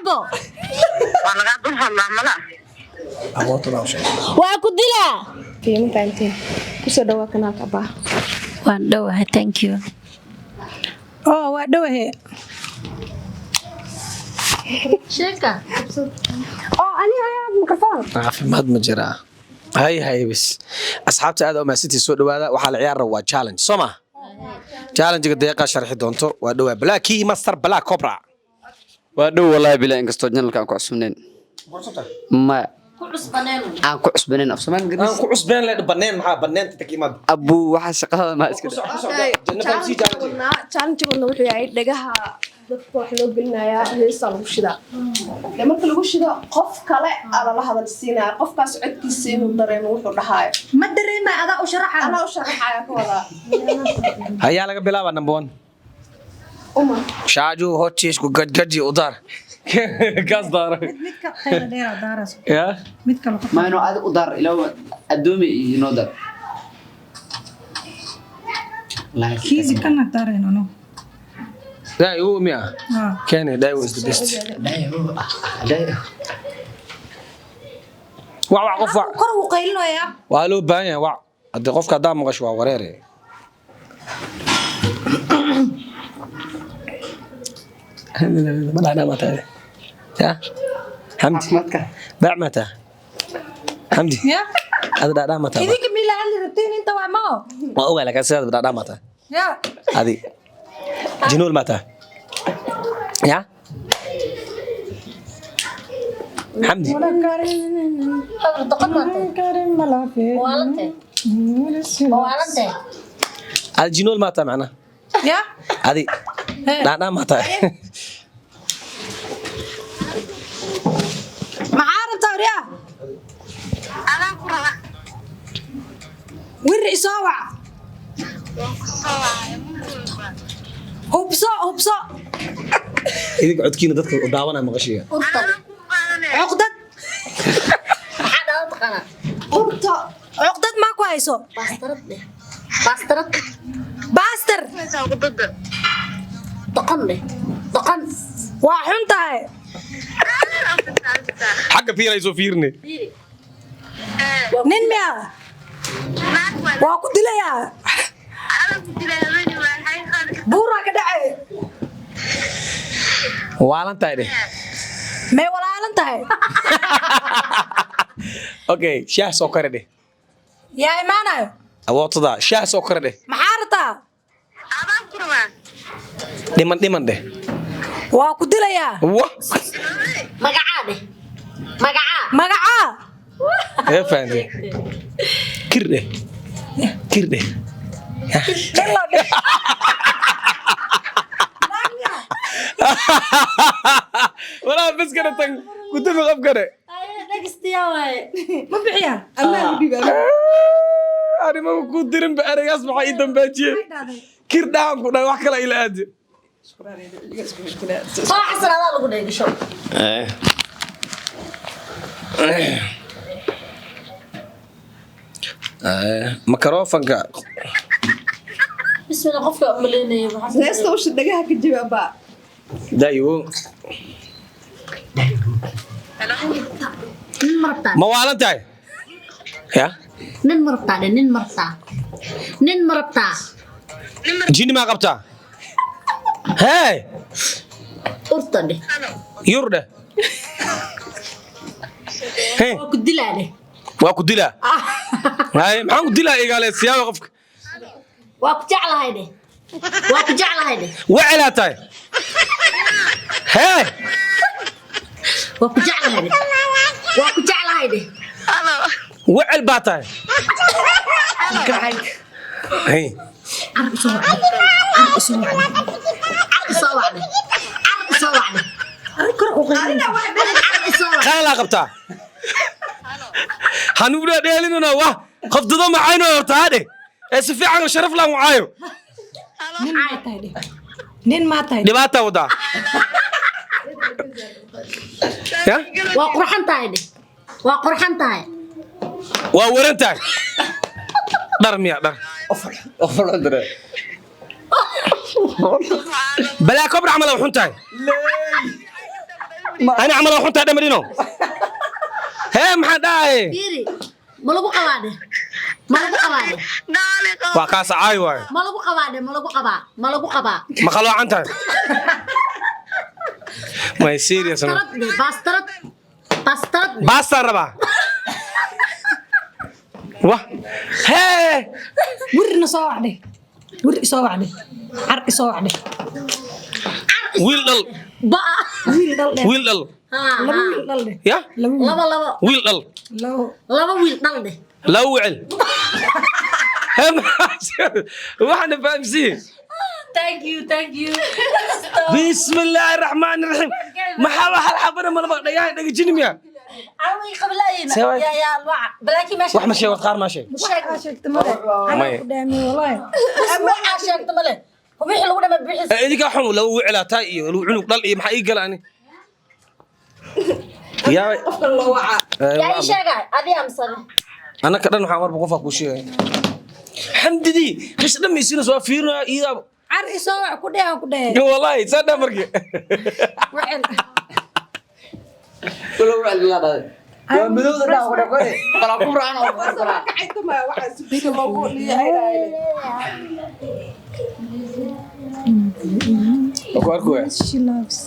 أبو والله قاعد الله ملا أبو طراوشة وأكدلا في متانتين كسر دوا كنا كبا وأندوها thank you وادوه شيكا أنا ميكروفون عافماد ما جرى هاي بس أصحابتي هذا ما سيتي سود هذا وحال عيار روا challenge سما challenge دقيقة شرح دونتو وادوه بلاكي ماستر بلاك كوبرا وادو والله بلا إنكستو جنرال كان كعسبنين ما aan ku cusbanin af Soomaali aan ku cusbeen leed baneen maxaa baneen takiimad abu waxa shaqada ma iska challenge wuxuu yahay dhagaha dadka wax loo gelinayaa heesa lagu shidaa marka lagu shido qof kale ala la hadal siinaa qofkaas codkiisa inuu dareemo wuxuu dhahayo ma dareema adaa u sharaxay ana u sharaxaya ka wada hayaa laga bilaaba number 1 shaaju hochiis ku gajgaji udar kaas daaro mid ka qayl dheer daaras ya mid kale ma inuu aad u dar ilo adoomi inoo dar kiisi kana daarayno no dai u miya kene dai was the best waa qof kor u qaylinoya waa loo baahan yahay waa hadii qofka hadaa maqasho waa wareere ما متى يا حمدي باع متى حمدي يا هذا دا متى إذا كمل على رتين أنت وعماه وأول لك أسرع دا متى يا هذه جنول متى يا حمدي الجنول متى معنا يا هذه دا متى معارف توريا أنا كره وري سوا هبصة إذا عدكين دتك وداوانا مغشية عقدة عقدة ما كويسو باستر طقن وحنتاي حق فينا يسوفيرني ننميا واكو دليا بورا كدعي والان تايدي ما ولا علنتاي اوكي شاه سكر دي يا ايمانه awootada shaah soo kordhe maxaarta أنا كره dhiman de waa ku dilayaa wa magaca ee faanti kirde wala bas kana tan ku dib qab kare ma bixiya Allah ku dhiba ari ma ku dirin ba arigaas maxay dambaajiyay kirdaan ku dhay wax kala ilaadi ميكروفونك بسم الله قفك أمليني heesta u shidagaha ka jawaaba دايو ما والنتاي يا نين مربطة جيني ما قبطا هاي أرطني يورده هاي وكدلاني واكدلا هاي ما كدلا ايغاله سياو قفك وكجعل هيدي وعلا تاي هاي وكجعل هيدي وعل باتاي هاي خالا قبطا حنوبنا ديالنا واه خفضوا معاينو هرتادي اسفي عنو شرف لا معايو nin ma tahay دباتا ودا يا وقرحان تاي وورنتاي درميا در ofal dare بلا كبر عمل وحنتاي أنا عمل وحنت هذا مرينو هي ما حدا fiiri ma lagu qabaa dheh ma lagu qabaa dheh وكاس عاي واي ma lagu qabaa dheh ma lagu qabaa ما خلوا عنتها ما يصير يا سنة baastarad dheh باستا ربا واه هي ورنا soo wacde ور soo wacde car soo wacde ويل دل ba'a wiil dhal dheh ويل دل laba wiil dhal dheh يا laba ويل دل laba wiil dhal dheh لو وعل هم واحنا فاهم زين thank you بسم الله الرحمن الرحيم ما حاول حبنا ما نبغى دقيقة جنم يا عمي qablaayna سوي. ya alwac balaki meesha واحد مشي وقار ماشي waxaa sheegtay male ماي. anaga ku dhaamay wallahi waxaa sheegta male wixii lagu dhama bixis إذا كان حمو لو وعلا تاي لو عنق ضل إيه محقق قلاني يا qofkan loo wacaa yaa ii sheegay adii amsane أنا كده نحن عمر بقفك وشيء حمد دي كش دم يصير سوا فيرنا إذا car soo wac ku dheh ku dheh والله صدق مرقي wacel Kalau udah lihat ada. Betul sudah udah kau. Kalau aku berani aku berani. gacanta ma waxaa subida loogu leeyahay أكو أكو she loves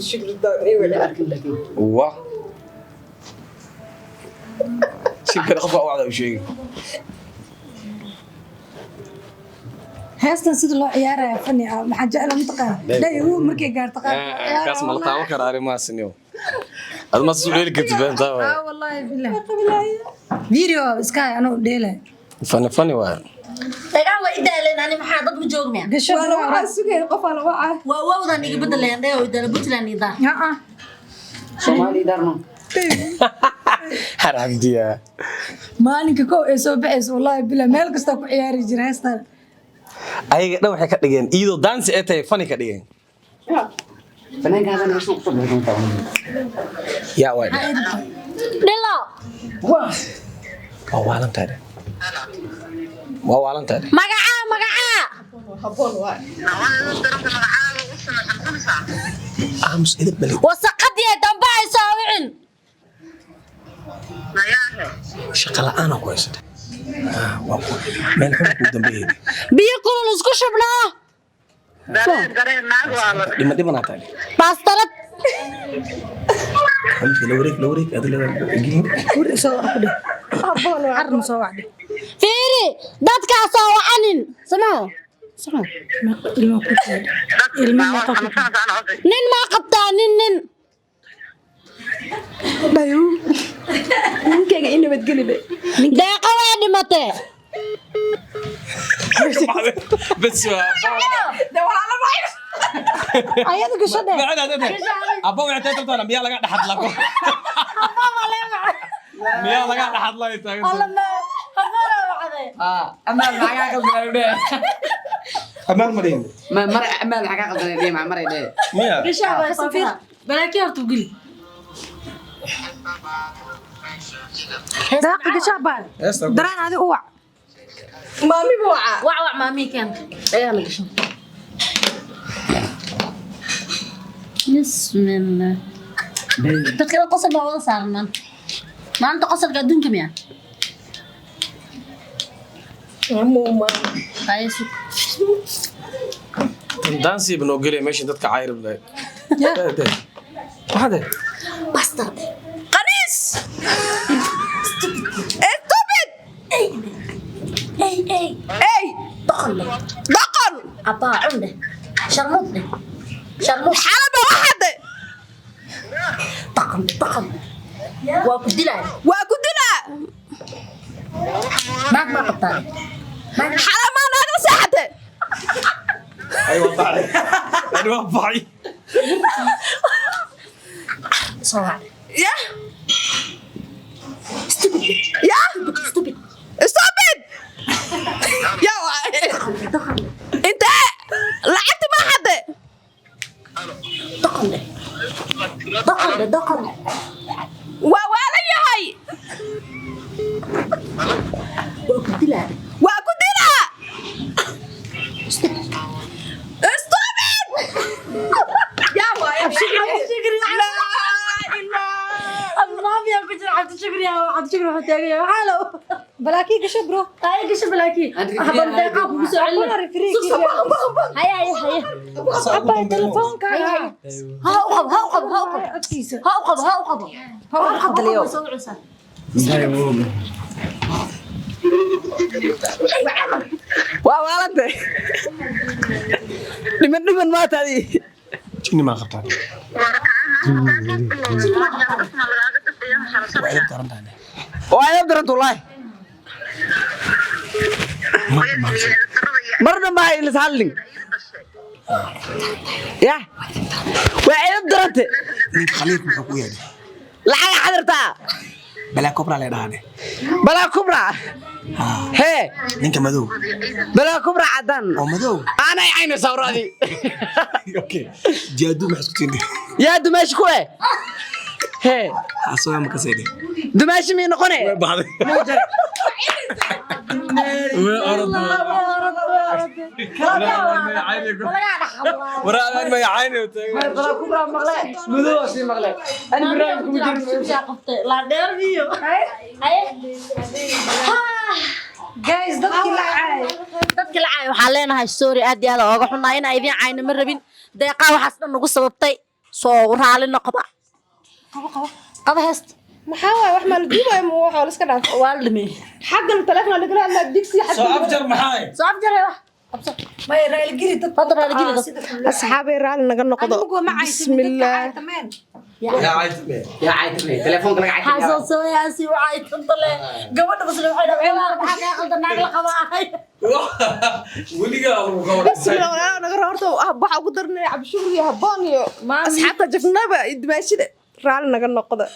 shukri doon ay wada واه شوف كده خفوا واحد وشيء heestan sida loo ciyaarayo fani ah maxaa jecla mataqaan day uu markay gaarto qaar كاس ملطا وكر أري ما سنيو هذا ما سولي لك تبان تاوي wallahi billahi video iska ano dheelay فني واحد dagaa way idaaleen ani maxaa dad ma joogmaya gasho wala waxaa sugay qof aan wacaa waa wawdan iga bedeleen dhayo idala Puntland idaa ah Somali darno. حرام ديا maalinka koow ee soo baxayso wallahi billahi meel kasta ku ciyaari jiray heestan أي ده وحكي كديجين إيدو دانس إتى فني كديجين Penang kan ada masuk tuh belum tahu. يا وايد dhilo ووالن تاد ووالن تاد magacaa habboon waa أمس إذا بلي wasaqadii dambe ay soo wicin شغلة أنا كويس من حبك ودم biyo kulul isku shubnaa دم ناتالي baastarad لو ريك هذا اللي ur soo wac ku dheh habboon waa car soo wac dheh fiiri dadkaa soo wacanin samao ilmo ku tahay ilmo ku nin maa qabtaa nin dhayo ninkayga in nabadgeli be deeqa waa dhimatee بس ayada gasho dheh أبو يعتاد تطلع مياه لقى حد لكم مياه لقى حد لا يتاعي Amal macaa qaldan deh. أمال مريم Mar amal macaa qaldan deh ma maray deh. مياه balaki horta geli daaqi gasho baan daraan adi u wac maami buu wacaa wac maamii keenta ayaa la gashan bismillah dadka qosol baa wada saaran maanta qosolka adduunka miya amuuma qaysu دانسي بنوغلي ماشي دتك عايرب لا هذا bastar qaniis stupid ey doqon dhaqan abaa cunde sharmud xalaba waxade doqon waa ku dilaa waa ku dilaa naag ma qabtaa xalamaa naagla seexate أيوة باعي أيوة باعي soo wac ya ya stupid stupid ya intee lacagti ma xade doqon waa waalan yahay waa ku dilaa waa ku dilaa stupid waxaad shukri waxaa taagaya xaalo balaakii gasho bro ay gasho balaakii haban deeqa ku soo celin haya abba telefoonka ha u qab codkiisa ha u qab daliyo waa waalante dhiman maataadi jinni ma qabtaan waa ayab daran wallahi mar dhanba hay ilis hadlin ya waa ayab darante ninka khaliif muxuu ku yahay lacag xadirtaa balaa kubra la dhaane balaa kubra hee ninka madow balaa kubra cadan oo madow aanay ayna sawraadi okay jaadu ma isku tindi yaa dumash ku eh hee asoo ma ka seede dumash mi noqone baxday waraadaan ma yaayne balaa kubra maqle madow si maqle ani barnaamij ku jirto la dheerbiyo guys dadkii lacay waxaan leenahay story aad iyo aad ooga xunaa in ay idin cayna ma rabin deeqa waxaas dhan nagu sababtay soo raali noqda qaba heest maxaa waay wax mal duubay mu waxa la iska dhaaf waa dhimay xaqan telefoon la gala la digsi xaq soo afjar maxay soo afjar wax absar ma raali giri dad fadlan raali giri asxaabay raali naga noqdo bismillah yaa aytme telefoonka laga caytay xaso soo yaasi waxay tantale gabadha basle waxay dhaweeyaan waxa ka qaldan naag la qabaa weliga uu ka bismillah naga roorto waxa ugu darnay abshur iyo habaan iyo asxaabta jafnaba idmaashida raali naga noqdo